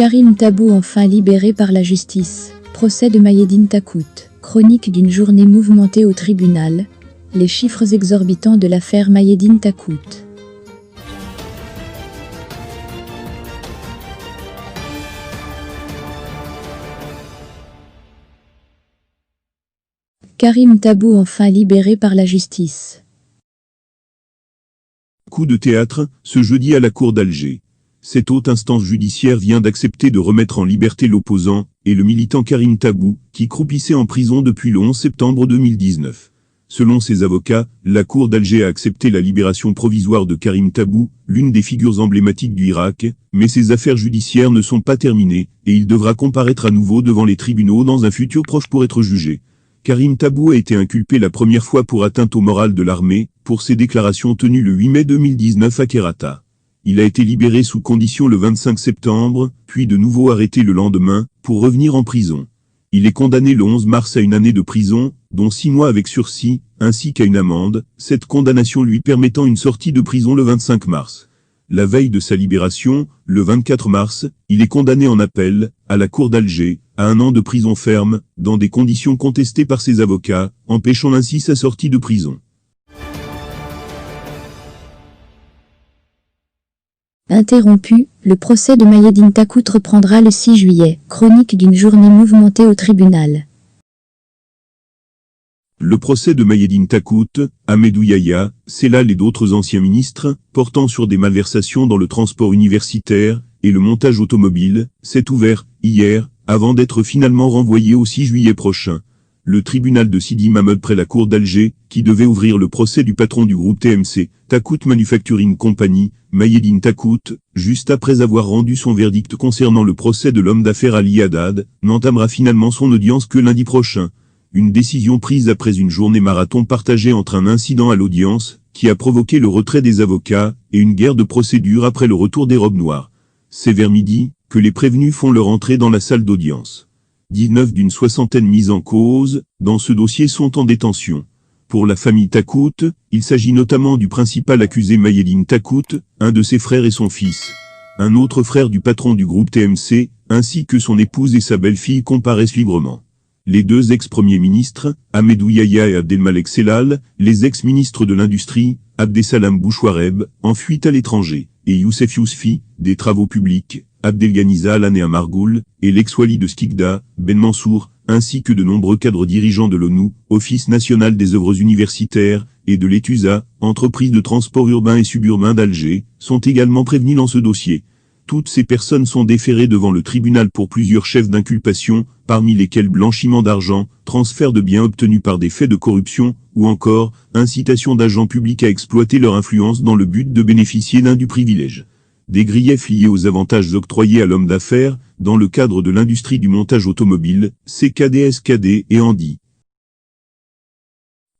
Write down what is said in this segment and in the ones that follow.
Karim Tabou enfin libéré par la justice. Procès de Mayedine Takout. Chronique d'une journée mouvementée au tribunal. Les chiffres exorbitants de l'affaire Mayedine Takout. Karim Tabou enfin libéré par la justice. Coup de théâtre, ce jeudi à la cour d'Alger. Cette haute instance judiciaire vient d'accepter de remettre en liberté l'opposant et le militant Karim Tabou, qui croupissait en prison depuis le 11 septembre 2019. Selon ses avocats, la cour d'Alger a accepté la libération provisoire de Karim Tabou, l'une des figures emblématiques du Irak, mais ses affaires judiciaires ne sont pas terminées et il devra comparaître à nouveau devant les tribunaux dans un futur proche pour être jugé. Karim Tabou a été inculpé la première fois pour atteinte au moral de l'armée, pour ses déclarations tenues le 8 mai 2019 à Kerata. Il a été libéré sous condition le 25 septembre, puis de nouveau arrêté le lendemain, pour revenir en prison. Il est condamné le 11 mars à une année de prison, dont 6 mois avec sursis, ainsi qu'à une amende, cette condamnation lui permettant une sortie de prison le 25 mars. La veille de sa libération, le 24 mars, il est condamné en appel, à la cour d'Alger, à 1 an de prison ferme, dans des conditions contestées par ses avocats, empêchant ainsi sa sortie de prison. Interrompu, le procès de Mayedine Takout reprendra le 6 juillet. Chronique d'une journée mouvementée au tribunal. Le procès de Mayedine Takout, Ahmedou Yahya, Sellal et d'autres anciens ministres, portant sur des malversations dans le transport universitaire et le montage automobile, s'est ouvert, hier, avant d'être finalement renvoyé au 6 juillet prochain. Le tribunal de Sidi Mamed près la cour d'Alger, qui devait ouvrir le procès du patron du groupe TMC, Takout Manufacturing Company, Mayedine Takout, juste après avoir rendu son verdict concernant le procès de l'homme d'affaires Ali Haddad, n'entamera finalement son audience que lundi prochain. Une décision prise après une journée marathon partagée entre un incident à l'audience, qui a provoqué le retrait des avocats, et une guerre de procédure après le retour des robes noires. C'est vers midi, que les prévenus font leur entrée dans la salle d'audience. 19 d'une soixantaine mises en cause, dans ce dossier sont en détention. Pour la famille Takout, il s'agit notamment du principal accusé Mayedine Takout, un de ses frères et son fils. Un autre frère du patron du groupe TMC, ainsi que son épouse et sa belle-fille comparaissent librement. Les deux ex-premiers ministres, Ahmedou Yahya et Abdelmalek Sellal, les ex-ministres de l'Industrie, Abdesalam Bouchouareb, en fuite à l'étranger, et Youssef Yousfi, des Travaux publics, Abdelghaniza Alané Margoul, et l'ex-wali de Skikda, Ben Mansour, ainsi que de nombreux cadres dirigeants de l'ONU, Office national des œuvres universitaires, et de l'ETUSA, entreprise de transport urbain et suburbain d'Alger, sont également prévenus dans ce dossier. Toutes ces personnes sont déférées devant le tribunal pour plusieurs chefs d'inculpation, parmi lesquels blanchiment d'argent, transfert de biens obtenus par des faits de corruption, ou encore, incitation d'agents publics à exploiter leur influence dans le but de bénéficier d'un du privilège. Des griefs liés aux avantages octroyés à l'homme d'affaires, dans le cadre de l'industrie du montage automobile, CKD, SKD et Andy.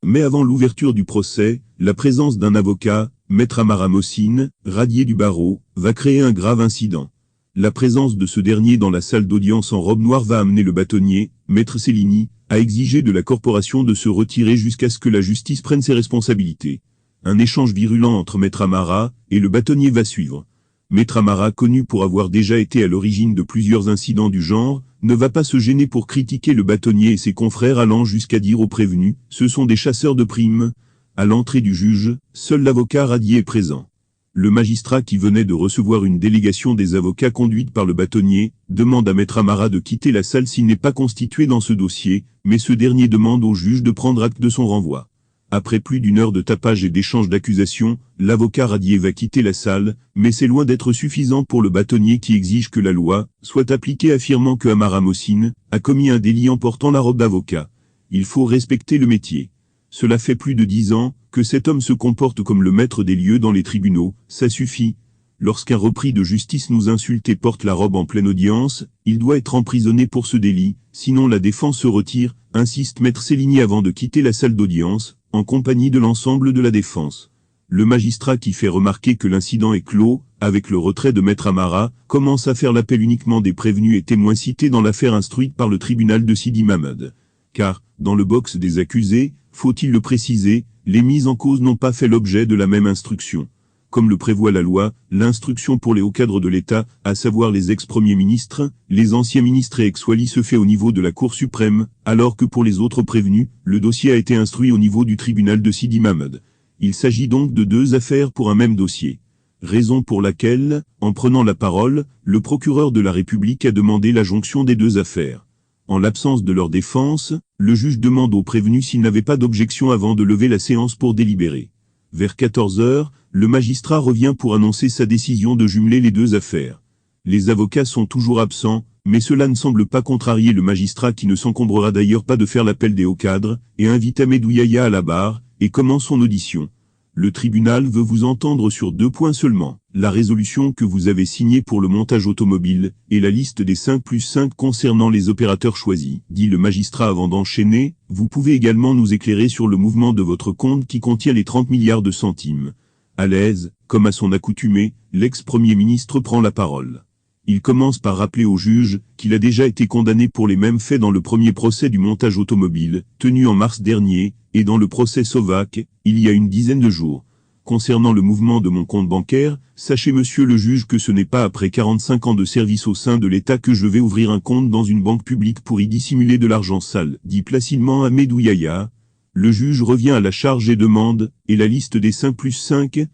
Mais avant l'ouverture du procès, la présence d'un avocat, Maître Amara Mohsin, radié du barreau, va créer un grave incident. La présence de ce dernier dans la salle d'audience en robe noire va amener le bâtonnier, Maître Cellini, à exiger de la corporation de se retirer jusqu'à ce que la justice prenne ses responsabilités. Un échange virulent entre Maître Amara et le bâtonnier va suivre. Maître Amara, connu pour avoir déjà été à l'origine de plusieurs incidents du genre, ne va pas se gêner pour critiquer le bâtonnier et ses confrères, allant jusqu'à dire aux prévenus « ce sont des chasseurs de primes ». À l'entrée du juge, seul l'avocat radié est présent. Le magistrat, qui venait de recevoir une délégation des avocats conduite par le bâtonnier, demande à Maître Amara de quitter la salle s'il n'est pas constitué dans ce dossier, mais ce dernier demande au juge de prendre acte de son renvoi. Après plus d'une heure de tapage et d'échange d'accusations, l'avocat radié va quitter la salle, mais c'est loin d'être suffisant pour le bâtonnier qui exige que la loi soit appliquée, affirmant que Amara Mohsin a commis un délit en portant la robe d'avocat. Il faut respecter le métier. Cela fait plus de 10 ans que cet homme se comporte comme le maître des lieux dans les tribunaux, ça suffit. Lorsqu'un repris de justice nous insulte et porte la robe en pleine audience, il doit être emprisonné pour ce délit, sinon la défense se retire, insiste Maître Cellini avant de quitter la salle d'audience, en compagnie de l'ensemble de la défense. Le magistrat, qui fait remarquer que l'incident est clos, avec le retrait de Maître Amara, commence à faire l'appel uniquement des prévenus et témoins cités dans l'affaire instruite par le tribunal de Sidi Mamed. Car, dans le box des accusés, faut-il le préciser, les mises en cause n'ont pas fait l'objet de la même instruction. comme le prévoit la loi, l'instruction pour les hauts cadres de l'État, à savoir les ex-premiers ministres, les anciens ministres et ex-walis se fait au niveau de la Cour suprême, alors que pour les autres prévenus, le dossier a été instruit au niveau du tribunal de Sidi Mamed. Il s'agit donc de deux affaires pour un même dossier. Raison pour laquelle, en prenant la parole, le procureur de la République a demandé la jonction des deux affaires. En l'absence de leur défense, le juge demande aux prévenus s'ils n'avaient pas d'objection avant de lever la séance pour délibérer. Vers 14 heures, le magistrat revient pour annoncer sa décision de jumeler les deux affaires. Les avocats sont toujours absents, mais cela ne semble pas contrarier le magistrat qui ne s'encombrera d'ailleurs pas de faire l'appel des hauts cadres, et invite Ahmedou Yahya à la barre, et commence son audition. Le tribunal veut vous entendre sur 2 points seulement, la résolution que vous avez signée pour le montage automobile, et la liste des 5+5 concernant les opérateurs choisis, dit le magistrat avant d'enchaîner. Vous pouvez également nous éclairer sur le mouvement de votre compte qui contient les 30 milliards de centimes. À l'aise, comme à son accoutumée, l'ex-premier ministre prend la parole. Il commence par rappeler au juge qu'il a déjà été condamné pour les mêmes faits dans le premier procès du montage automobile, tenu en mars dernier, et dans le procès Sovac, il y a une dizaine de jours. Concernant le mouvement de mon compte bancaire, sachez monsieur le juge que ce n'est pas après 45 ans de service au sein de l'État que je vais ouvrir un compte dans une banque publique pour y dissimuler de l'argent sale, dit placidement Ahmedou Yahya. Le juge revient à la charge et demande, et la liste des 5+5 ?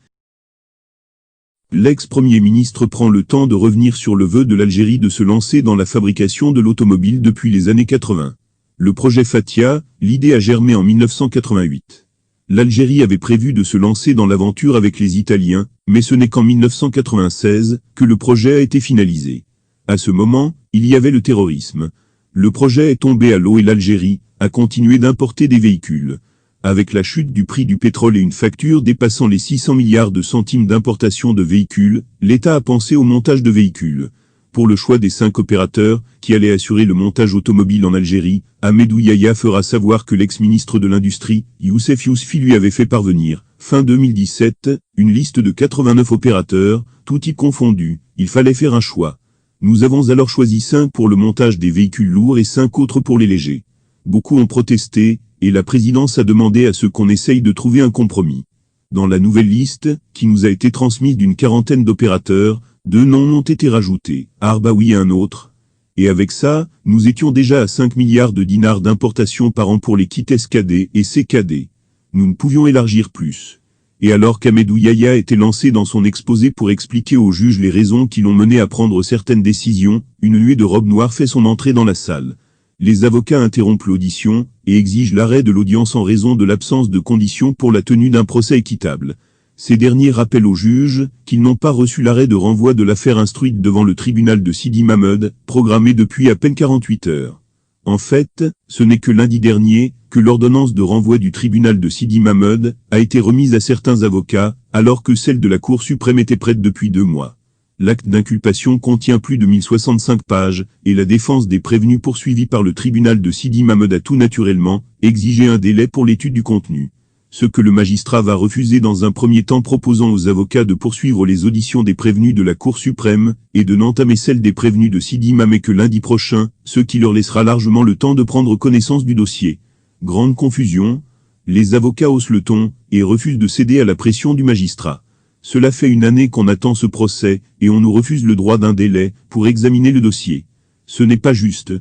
L'ex-premier ministre prend le temps de revenir sur le vœu de l'Algérie de se lancer dans la fabrication de l'automobile depuis les années 80. Le projet Fathia, l'idée a germé en 1988. L'Algérie avait prévu de se lancer dans l'aventure avec les Italiens, mais ce n'est qu'en 1996 que le projet a été finalisé. À ce moment, il y avait le terrorisme. Le projet est tombé à l'eau et l'Algérie a continué d'importer des véhicules. Avec la chute du prix du pétrole et une facture dépassant les 600 milliards de centimes d'importation de véhicules, l'État a pensé au montage de véhicules. Pour le choix des 5 opérateurs qui allaient assurer le montage automobile en Algérie, Ahmedou Yahya fera savoir que l'ex-ministre de l'Industrie, Youssef Yousfi lui avait fait parvenir, fin 2017, une liste de 89 opérateurs, tout y confondu. Il fallait faire un choix. Nous avons alors choisi 5 pour le montage des véhicules lourds et 5 autres pour les légers. Beaucoup ont protesté, et la présidence a demandé à ce qu'on essaye de trouver un compromis. Dans la nouvelle liste, qui nous a été transmise d'une 40aine d'opérateurs, 2 noms ont été rajoutés, Arbaoui et un autre. Et avec ça, nous étions déjà à 5 milliards de dinars d'importation par an pour les kits SKD et CKD. Nous ne pouvions élargir plus. Et alors qu'Ahmedou Yahya était lancé dans son exposé pour expliquer aux juges les raisons qui l'ont mené à prendre certaines décisions, une nuée de robes noires fait son entrée dans la salle. Les avocats interrompent l'audition et exigent l'arrêt de l'audience en raison de l'absence de conditions pour la tenue d'un procès équitable. Ces derniers rappellent aux juges qu'ils n'ont pas reçu l'arrêt de renvoi de l'affaire instruite devant le tribunal de Sidi Mamed, programmé depuis à peine 48 heures. En fait, ce n'est que lundi dernier que l'ordonnance de renvoi du tribunal de Sidi Mamed a été remise à certains avocats, alors que celle de la Cour suprême était prête depuis 2 mois. L'acte d'inculpation contient plus de 1065 pages, et la défense des prévenus poursuivis par le tribunal de Sidi Mamed a tout naturellement exigé un délai pour l'étude du contenu. Ce que le magistrat va refuser dans un premier temps, proposant aux avocats de poursuivre les auditions des prévenus de la Cour suprême, et de n'entamer celles des prévenus de Sidi Mamed que lundi prochain, ce qui leur laissera largement le temps de prendre connaissance du dossier. Grande confusion, les avocats haussent le ton, et refusent de céder à la pression du magistrat. Cela fait 1 année qu'on attend ce procès, et on nous refuse le droit d'un délai pour examiner le dossier. Ce n'est pas juste.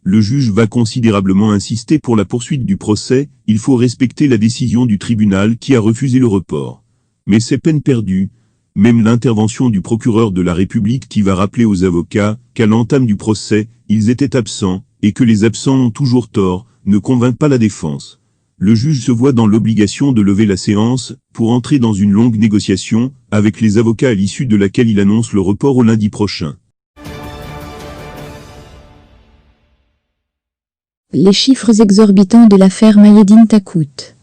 Le juge va considérablement insister pour la poursuite du procès, il faut respecter la décision du tribunal qui a refusé le report. Mais c'est peine perdue. Même l'intervention du procureur de la République qui va rappeler aux avocats qu'à l'entame du procès, ils étaient absents, et que les absents ont toujours tort, ne convainc pas la défense. Le juge se voit dans l'obligation de lever la séance, pour entrer dans une longue négociation, avec les avocats à l'issue de laquelle il annonce le report au lundi prochain. Les chiffres exorbitants de l'affaire Mayedine Takout.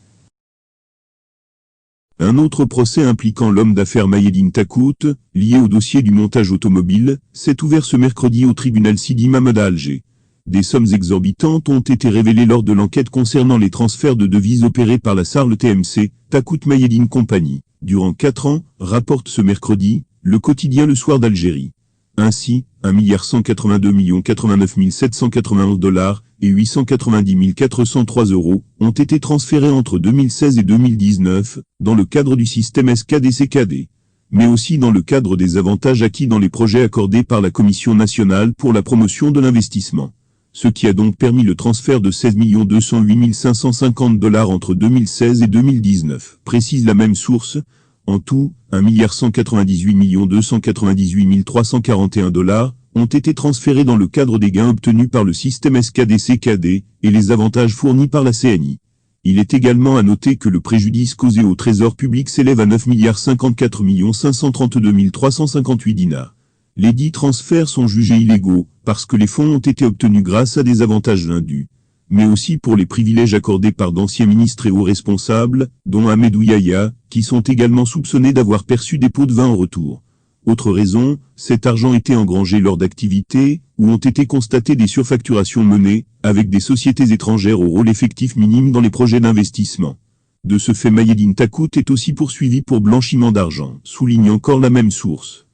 Un autre procès impliquant l'homme d'affaires Mayedine Takout, lié au dossier du montage automobile, s'est ouvert ce mercredi au tribunal Sidi Mamed à Alger. Des sommes exorbitantes ont été révélées lors de l'enquête concernant les transferts de devises opérés par la Sarl TMC, Takout Mayedine Company, durant 4 ans, rapporte ce mercredi, le quotidien Le Soir d'Algérie. Ainsi, 1,182,089 791 $ et 890 403 € ont été transférés entre 2016 et 2019, dans le cadre du système SKD-CKD. mais aussi dans le cadre des avantages acquis dans les projets accordés par la Commission nationale pour la promotion de l'investissement. Ce qui a donc permis le transfert de 16 208 550 $ entre 2016 et 2019, précise la même source. En tout, 1 198 298 341 $ ont été transférés dans le cadre des gains obtenus par le système SKDC-KD et les avantages fournis par la CNI. Il est également à noter que le préjudice causé au trésor public s'élève à 9 54 532 358 dinars. Les dits transferts sont jugés illégaux, parce que les fonds ont été obtenus grâce à des avantages indus, mais aussi pour les privilèges accordés par d'anciens ministres et hauts responsables, dont Ahmed Yahya, qui sont également soupçonnés d'avoir perçu des pots de vin en retour. Autre raison, cet argent était engrangé lors d'activités, où ont été constatées des surfacturations menées, avec des sociétés étrangères au rôle effectif minime dans les projets d'investissement. De ce fait, Mayedine Takout est aussi poursuivi pour blanchiment d'argent, souligne encore la même source.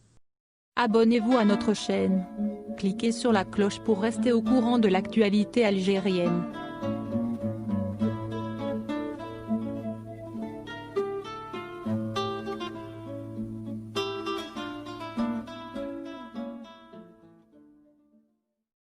Abonnez-vous à notre chaîne. Cliquez sur la cloche pour rester au courant de l'actualité algérienne.